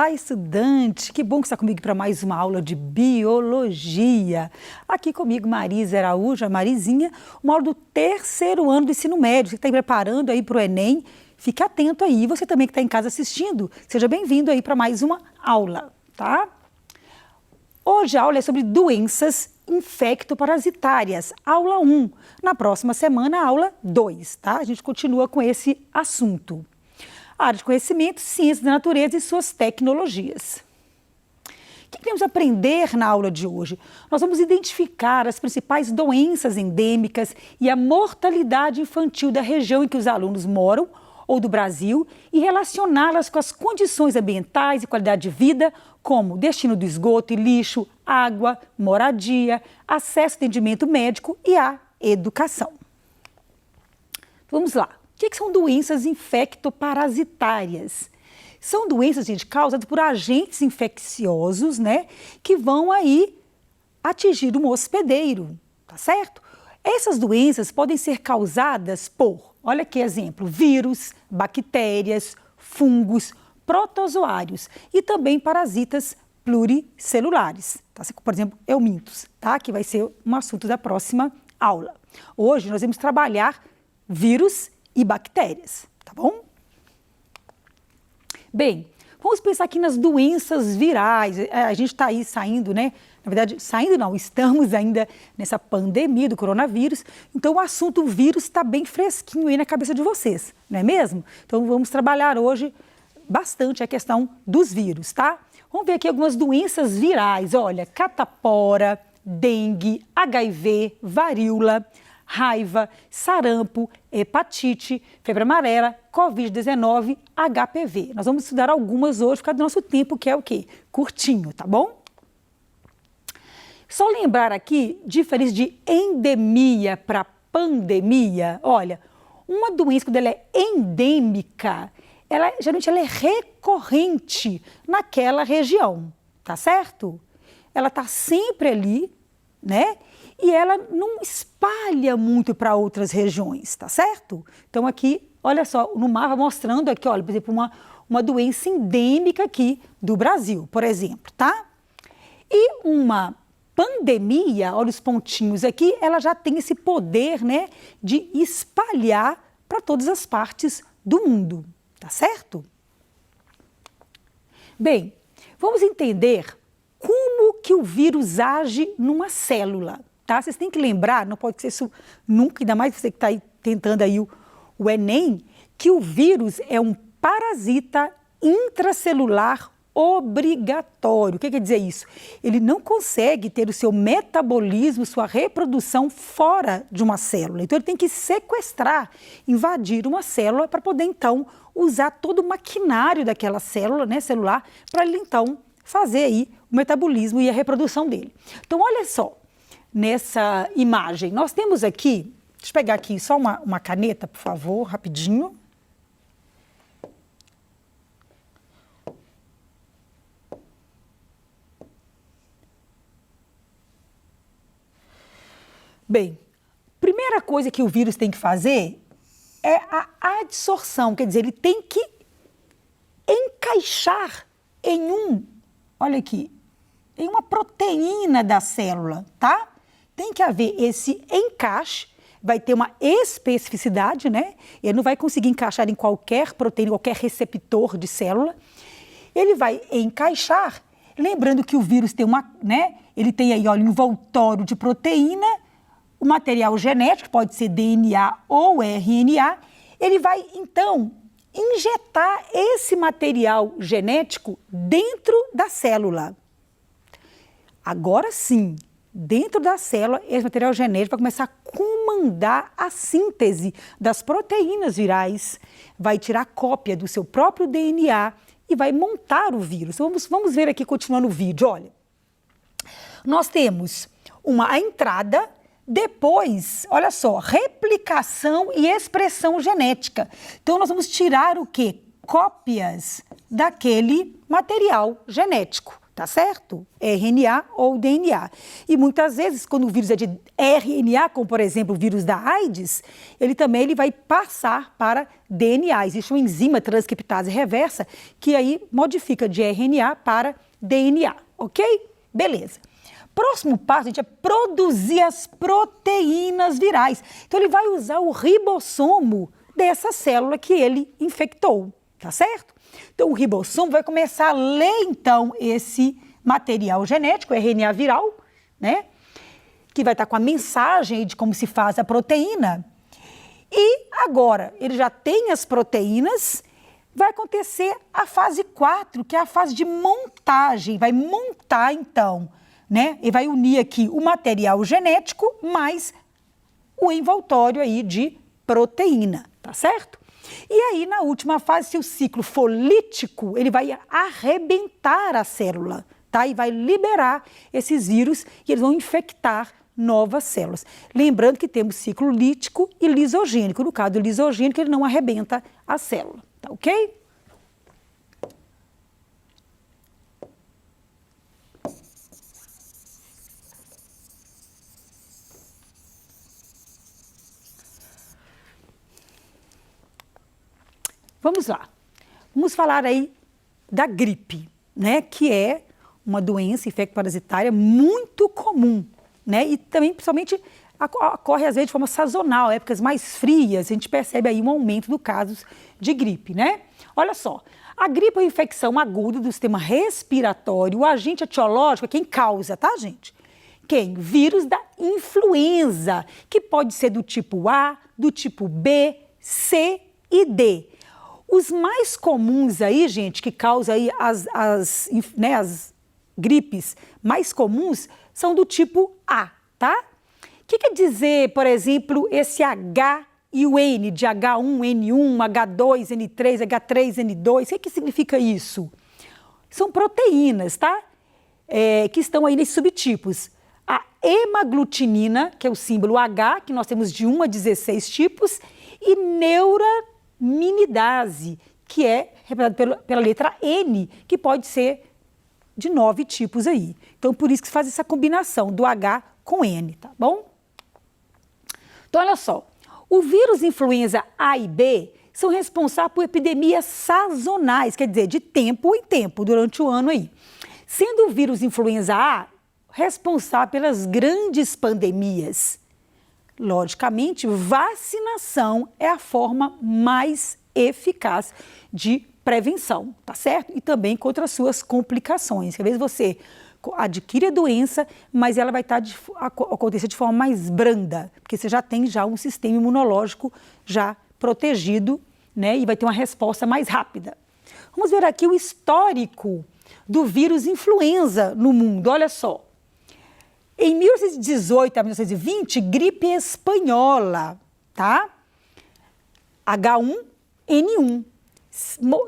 Olá, estudante! Que bom que está comigo para mais uma aula de Biologia. Aqui comigo, Marisa Araújo, a Marizinha, uma aula do terceiro ano do ensino médio. Você está preparando aí para o Enem? Fique atento aí. Você também que está em casa assistindo, seja bem-vindo aí para mais uma aula, tá? Hoje a aula é sobre doenças infectoparasitárias, aula 1. Na próxima semana, aula 2, tá? A gente continua com esse assunto. Área de conhecimento, ciências da natureza e suas tecnologias. O que queremos aprender na aula de hoje? Nós vamos identificar as principais doenças endêmicas e a mortalidade infantil da região em que os alunos moram ou do Brasil e relacioná-las com as condições ambientais e qualidade de vida, como destino do esgoto e lixo, água, moradia, acesso ao atendimento médico e a educação. Vamos lá. O que são doenças infectoparasitárias? São doenças, gente, causadas por agentes infecciosos, né, que vão aí atingir um hospedeiro, tá certo? Essas doenças podem ser causadas por, olha que exemplo, vírus, bactérias, fungos, protozoários e também parasitas pluricelulares, tá? Por exemplo, eumintos, tá? Que vai ser um assunto da próxima aula. Hoje nós vamos trabalhar vírus e bactérias, tá bom? Bem, vamos pensar aqui nas doenças virais. A gente está aí saindo, né? Na verdade, saindo não, estamos ainda nessa pandemia do coronavírus, então o assunto vírus está bem fresquinho aí na cabeça de vocês, não é mesmo? Então vamos trabalhar hoje bastante a questão dos vírus, tá? Vamos ver aqui algumas doenças virais, olha, catapora, dengue, HIV, varíola, raiva, sarampo, hepatite, febre amarela, Covid-19, HPV. Nós vamos estudar algumas hoje por causa do nosso tempo, que é o quê? Curtinho, tá bom? Só lembrar aqui, diferença de endemia para pandemia. Olha, uma doença, quando ela é endêmica, geralmente ela é recorrente naquela região, tá certo? Ela tá sempre ali, né? E ela não espalha muito para outras regiões, tá certo? Então aqui, olha só, no mapa mostrando aqui, olha, por exemplo, uma doença endêmica aqui do Brasil, por exemplo, tá? E uma pandemia, olha os pontinhos aqui, ela já tem esse poder, né, de espalhar para todas as partes do mundo, tá certo? Bem, vamos entender como que o vírus age numa célula. Tá? Vocês têm que lembrar, não pode ser isso nunca, ainda mais você que está aí tentando aí o Enem, que o vírus é um parasita intracelular obrigatório. O que quer dizer isso? Ele não consegue ter o seu metabolismo, sua reprodução fora de uma célula. Então ele tem que sequestrar, invadir uma célula para poder então usar todo o maquinário daquela célula, né, celular, para ele então fazer aí o metabolismo e a reprodução dele. Então olha só. Nessa imagem, nós temos aqui, deixa eu pegar aqui só uma caneta, por favor, rapidinho. Bem, primeira coisa que o vírus tem que fazer é a adsorção, quer dizer, ele tem que encaixar em olha aqui, em uma proteína da célula, tá? Tem que haver esse encaixe, vai ter uma especificidade, né? Ele não vai conseguir encaixar em qualquer proteína, qualquer receptor de célula. Ele vai encaixar, lembrando que o vírus tem ele tem aí, olha, um envoltório de proteína, o material genético, pode ser DNA ou RNA, ele vai, então, injetar esse material genético dentro da célula. Agora sim, dentro da célula, esse material genético vai começar a comandar a síntese das proteínas virais, vai tirar cópia do seu próprio DNA e vai montar o vírus. Então, vamos ver aqui, continuando o vídeo, olha. Nós temos a entrada, depois, olha só, replicação e expressão genética. Então, nós vamos tirar o quê? Cópias daquele material genético. tá certo? RNA ou DNA. E muitas vezes, quando o vírus é de RNA, como por exemplo o vírus da AIDS, ele vai passar para DNA. Existe uma enzima transcriptase reversa que aí modifica de RNA para DNA, ok? Beleza. Próximo passo, gente, é produzir as proteínas virais. Então, ele vai usar o ribossomo dessa célula que ele infectou, tá certo? Então, o ribossomo vai começar a ler, então, esse material genético, RNA viral, né? Que vai estar com a mensagem de como se faz a proteína. E agora, ele já tem as proteínas, vai acontecer a fase 4, que é a fase de montagem. Vai montar, então, né? E vai unir aqui o material genético mais o envoltório aí de proteína, tá certo? E aí, na última fase, se o ciclo for lítico, ele vai arrebentar a célula, tá? E vai liberar esses vírus e eles vão infectar novas células. Lembrando que temos ciclo lítico e lisogênico. No caso do lisogênico, ele não arrebenta a célula, tá ok? Vamos lá, vamos falar aí da gripe, né, que é uma doença infecto-parasitária muito comum, né, e também, principalmente, ocorre às vezes de forma sazonal, épocas mais frias, a gente percebe aí um aumento dos casos de gripe, né? Olha só, a gripe é uma infecção aguda do sistema respiratório, o agente etiológico é quem causa, tá, gente? Quem? Vírus da influenza, que pode ser do tipo A, do tipo B, C e D. Os mais comuns aí, gente, que causam aí as gripes mais comuns são do tipo A, tá? O que quer dizer, por exemplo, esse H e o N, de H1N1, H2N3, H3N2, o que significa isso? São proteínas, tá? Que estão aí nesses subtipos. A hemaglutinina, que é o símbolo H, que nós temos de 1 a 16 tipos, e neuraminidase, que é representada pela letra N, que pode ser de 9 tipos aí. Então, por isso que se faz essa combinação do H com N, tá bom? Então, olha só, o vírus influenza A e B são responsáveis por epidemias sazonais, quer dizer, de tempo em tempo, durante o ano aí. Sendo o vírus influenza A responsável pelas grandes pandemias. Logicamente, vacinação é a forma mais eficaz de prevenção, tá certo? E também contra as suas complicações. Às vezes você adquire a doença, mas ela vai acontecer de forma mais branda, porque você já tem um sistema imunológico já protegido, né? E vai ter uma resposta mais rápida. Vamos ver aqui o histórico do vírus influenza no mundo, olha só. Em 1918 a 1920, gripe espanhola, tá? H1N1.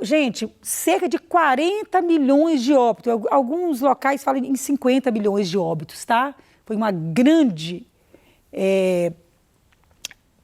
Gente, cerca de 40 milhões de óbitos. Alguns locais falam em 50 milhões de óbitos, tá? Foi uma grande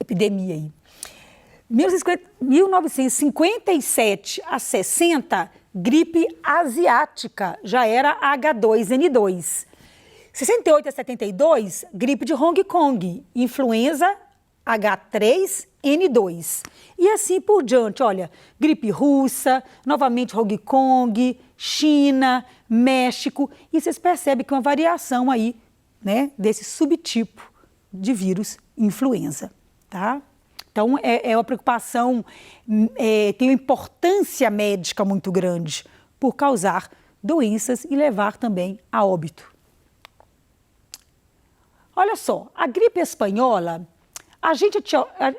epidemia aí. 1957 a 60, gripe asiática, já era H2N2. 68 a 72, gripe de Hong Kong, influenza H3N2. E assim por diante, olha, gripe russa, novamente Hong Kong, China, México, e vocês percebem que é uma variação aí, né, desse subtipo de vírus influenza, tá? Então, é uma preocupação, tem uma importância médica muito grande por causar doenças e levar também a óbito. Olha só, a gripe espanhola, agente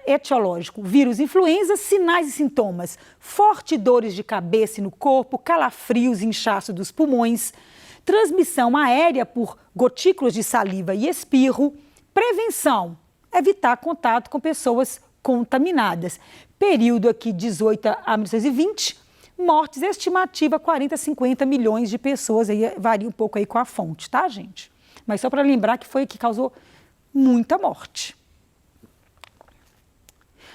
etiológico, vírus influenza, sinais e sintomas, forte dores de cabeça e no corpo, calafrios e inchaço dos pulmões, transmissão aérea por gotículas de saliva e espirro, prevenção, evitar contato com pessoas contaminadas. Período aqui 18 a 1920, mortes estimativa 40 a 50 milhões de pessoas, aí varia um pouco aí com a fonte, tá, gente? Mas só para lembrar que foi que causou muita morte.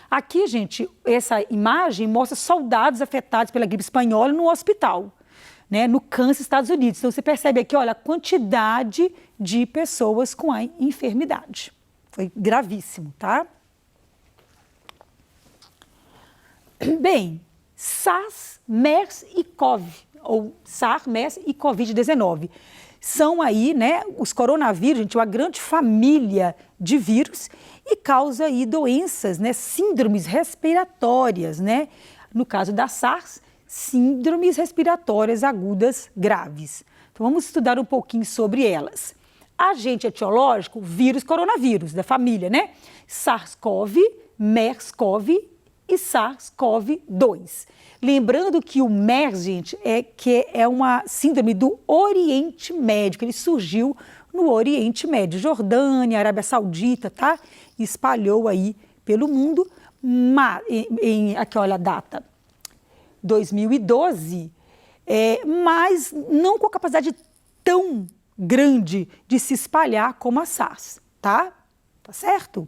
Aqui, gente, essa imagem mostra soldados afetados pela gripe espanhola no hospital, né, no Kansas, Estados Unidos. Então, você percebe aqui, olha, a quantidade de pessoas com a enfermidade. Foi gravíssimo, tá? Bem, SARS, MERS e CoV, ou SARS, MERS e Covid-19. São aí, né, os coronavírus, gente, uma grande família de vírus e causa aí doenças, né, síndromes respiratórias, né? No caso da SARS, síndromes respiratórias agudas graves. Então, vamos estudar um pouquinho sobre elas. Agente etiológico, vírus coronavírus, da família, né? SARS-CoV, MERS-CoV e SARS-CoV-2. Lembrando que o MERS, gente, é uma síndrome do Oriente Médio, que ele surgiu no Oriente Médio, Jordânia, Arábia Saudita, tá? E espalhou aí pelo mundo, aqui olha a data, 2012, mas não com a capacidade tão grande de se espalhar como a SARS, tá? Tá certo?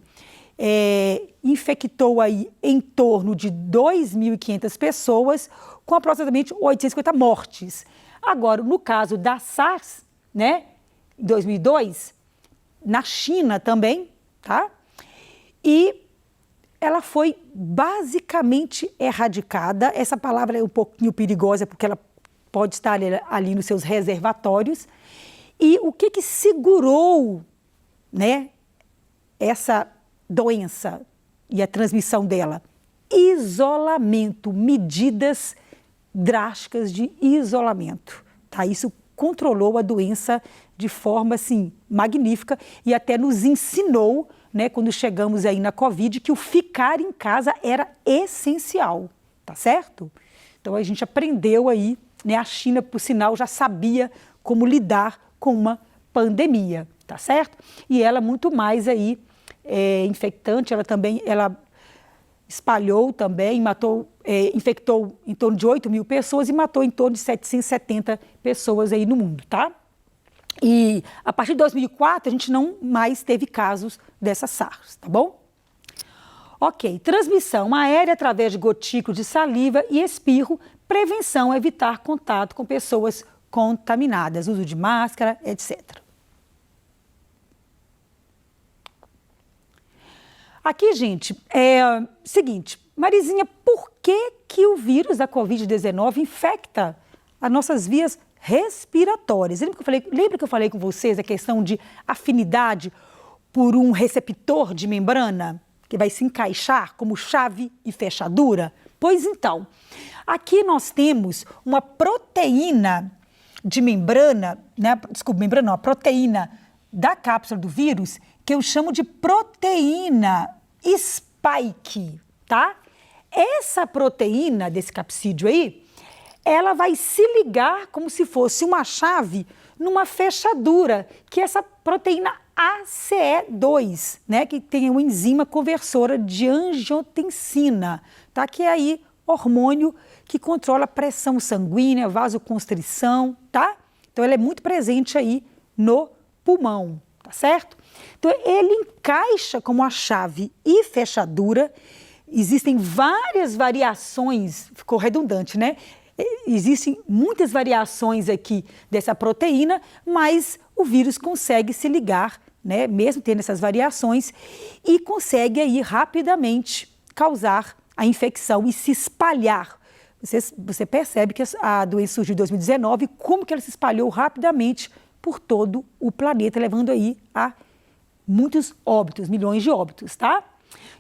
Infectou aí em torno de 2.500 pessoas, com aproximadamente 850 mortes. Agora, no caso da SARS, né, em 2002, na China também, tá? E ela foi basicamente erradicada. Essa palavra é um pouquinho perigosa, porque ela pode estar ali nos seus reservatórios. E o que segurou, né, essa doença e a transmissão dela? Isolamento, medidas drásticas de isolamento, tá? Isso controlou a doença de forma, assim, magnífica e até nos ensinou, né, quando chegamos aí na Covid, que o ficar em casa era essencial, tá certo? Então, a gente aprendeu aí, né, a China, por sinal, já sabia como lidar com uma pandemia, tá certo? E ela muito mais aí infectante, ela espalhou também, matou, infectou em torno de 8.000 pessoas e matou em torno de 770 pessoas aí no mundo, tá? E a partir de 2004 a gente não mais teve casos dessa SARS, tá bom? Ok, transmissão aérea através de gotículas de saliva e espirro, prevenção, evitar contato com pessoas contaminadas, uso de máscara, etc. Aqui, gente, seguinte, Marizinha, por que o vírus da Covid-19 infecta as nossas vias respiratórias? Lembra que eu falei com vocês a questão de afinidade por um receptor de membrana que vai se encaixar como chave e fechadura? Pois então, aqui nós temos uma proteína de membrana, né? Desculpa, membrana não, a proteína da cápsula do vírus, que eu chamo de proteína spike, tá? Essa proteína desse capsídeo aí, ela vai se ligar como se fosse uma chave numa fechadura, que é essa proteína ACE2, né? Que tem uma enzima conversora de angiotensina, tá? Que é aí hormônio que controla a pressão sanguínea, vasoconstrição, tá? Então, ela é muito presente aí no pulmão, tá certo? Então, ele encaixa como a chave e fechadura. Existem várias variações, ficou redundante, né? Existem muitas variações aqui dessa proteína, mas o vírus consegue se ligar, né? Mesmo tendo essas variações, e consegue aí rapidamente causar a infecção e se espalhar. Você percebe que a doença surgiu em 2019, como que ela se espalhou rapidamente por todo o planeta, levando aí a muitos óbitos, milhões de óbitos, tá?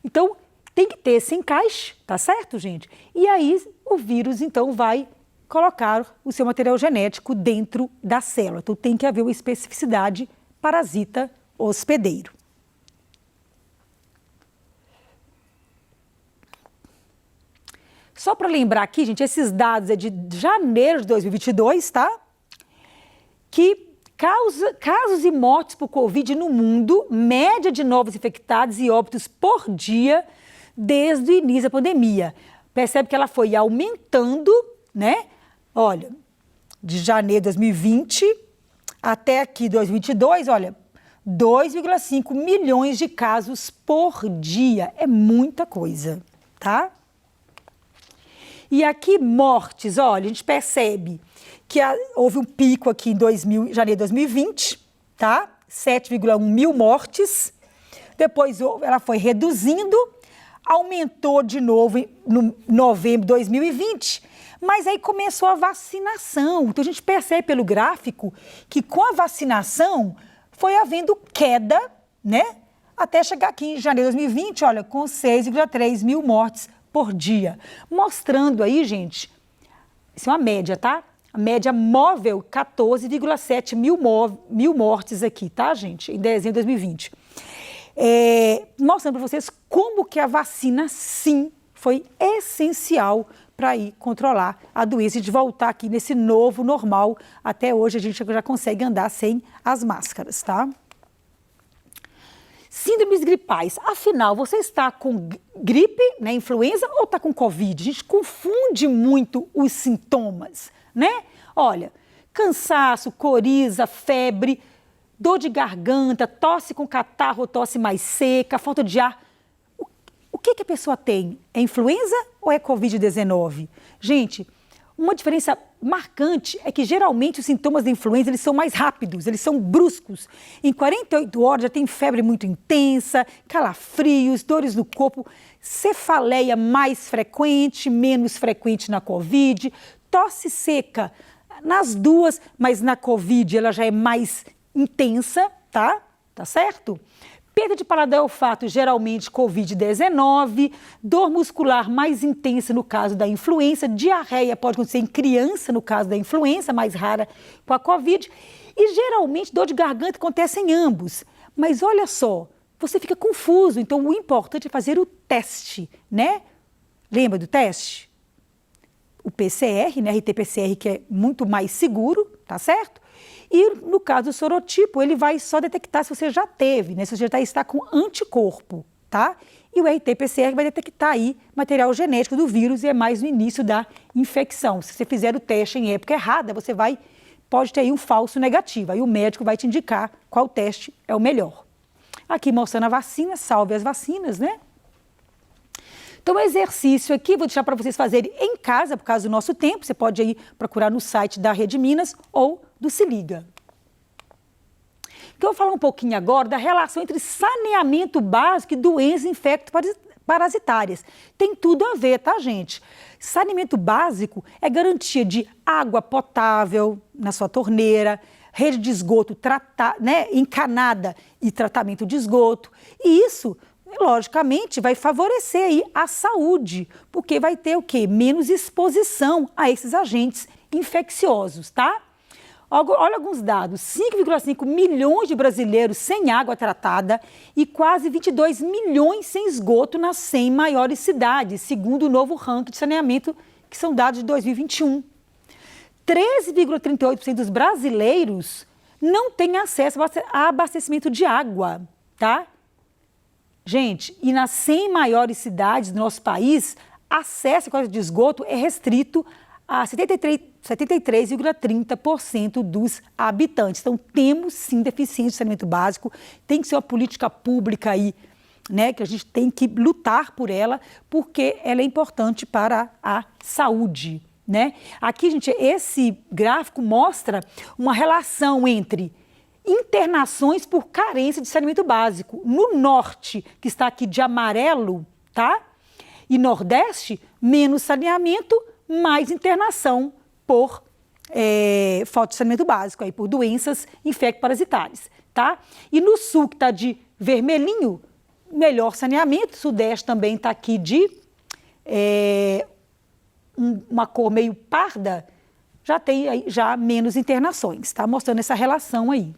Então, tem que ter esse encaixe, tá certo, gente? E aí, o vírus, então, vai colocar o seu material genético dentro da célula. Então, tem que haver uma especificidade parasita hospedeiro. Só para lembrar aqui, gente, esses dados é de janeiro de 2022, tá? Que casos e mortes por Covid no mundo, média de novos infectados e óbitos por dia desde o início da pandemia. Percebe que ela foi aumentando, né? Olha, de janeiro de 2020 até aqui 2022, olha, 2,5 milhões de casos por dia. É muita coisa, tá? E aqui, mortes, olha, a gente percebe que houve um pico aqui em janeiro de 2020, tá? 7,1 mil mortes. Depois ela foi reduzindo, aumentou de novo no novembro de 2020, mas aí começou a vacinação. Então a gente percebe pelo gráfico que com a vacinação foi havendo queda, né? Até chegar aqui em janeiro de 2020, olha, com 6,3 mil mortes por dia. Mostrando aí, gente, isso é uma média, tá? A média móvel, 14,7 mil mortes aqui, tá, gente? Em dezembro de 2020. Mostrando para vocês como que a vacina, sim, foi essencial para ir controlar a doença e de voltar aqui nesse novo normal. Até hoje a gente já consegue andar sem as máscaras, tá? Síndromes gripais. Afinal, você está com gripe, né, influenza, ou está com Covid? A gente confunde muito os sintomas, né? Olha, cansaço, coriza, febre, dor de garganta, tosse com catarro ou tosse mais seca, falta de ar. O que a pessoa tem? É influenza ou é Covid-19? Gente, uma diferença marcante é que geralmente os sintomas da influenza eles são mais rápidos, eles são bruscos. Em 48 horas já tem febre muito intensa, calafrios, dores no corpo, cefaleia mais frequente, menos frequente na Covid, tosse seca nas duas, mas na Covid ela já é mais intensa, tá? Tá certo? Perda de paladar e olfato, geralmente Covid-19, dor muscular mais intensa no caso da influenza, diarreia pode acontecer em criança no caso da influenza, mais rara com a Covid, e geralmente dor de garganta acontece em ambos. Mas olha só, você fica confuso, então o importante é fazer o teste, né? Lembra do teste? O PCR, né? RT-PCR, que é muito mais seguro, tá certo? E no caso do sorotipo, ele vai só detectar se você já teve, né? Se você já está com anticorpo, tá? E o RT-PCR vai detectar aí material genético do vírus e é mais no início da infecção. Se você fizer o teste em época errada, você pode ter aí um falso negativo. Aí o médico vai te indicar qual teste é o melhor. Aqui mostrando a vacina, salve as vacinas, né? Então, o exercício aqui, vou deixar para vocês fazerem em casa, por causa do nosso tempo. Você pode aí procurar no site da Rede Minas ou do Se Liga. Então, eu vou falar um pouquinho agora da relação entre saneamento básico e doenças infecto-parasitárias. Tem tudo a ver, tá, gente? Saneamento básico é garantia de água potável na sua torneira, rede de esgoto encanada e tratamento de esgoto. E isso, logicamente, vai favorecer aí a saúde, porque vai ter o quê? Menos exposição a esses agentes infecciosos, tá? Olha alguns dados, 5,5 milhões de brasileiros sem água tratada e quase 22 milhões sem esgoto nas 100 maiores cidades, segundo o novo ranking de saneamento, que são dados de 2021. 13,38% dos brasileiros não têm acesso a abastecimento de água, tá? Gente, e nas 100 maiores cidades do nosso país, acesso a de esgoto é restrito a 73,30% dos habitantes. Então, temos sim deficiência de saneamento básico, tem que ser uma política pública aí, né, que a gente tem que lutar por ela, porque ela é importante para a saúde, né? Aqui, gente, esse gráfico mostra uma relação entre internações por carência de saneamento básico. No norte, que está aqui de amarelo, tá? E nordeste, menos saneamento, mais internação por falta de saneamento básico, aí, por doenças infecto-parasitárias, tá? E no sul, que está de vermelhinho, melhor saneamento. Sudeste também está aqui de uma cor meio parda, já tem aí, já menos internações, tá? Mostrando essa relação aí.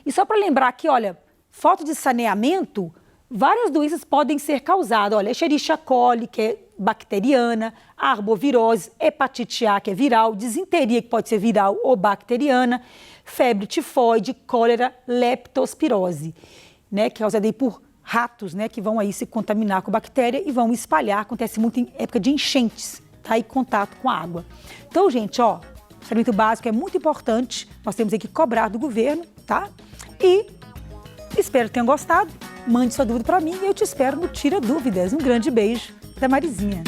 E só para lembrar aqui, olha, falta de saneamento, várias doenças podem ser causadas. Olha, Escherichia coli, que é bacteriana, arbovirose, hepatite A, que é viral, disenteria, que pode ser viral ou bacteriana, febre tifoide, cólera, leptospirose, né, que é causada aí por ratos, né, que vão aí se contaminar com bactéria e vão espalhar. Acontece muito em época de enchentes, tá? E contato com a água. Então, gente, ó, o saneamento básico é muito importante, nós temos aí que cobrar do governo, tá? E espero que tenham gostado. Mande sua dúvida para mim e eu te espero no Tira Dúvidas. Um grande beijo da Marizinha.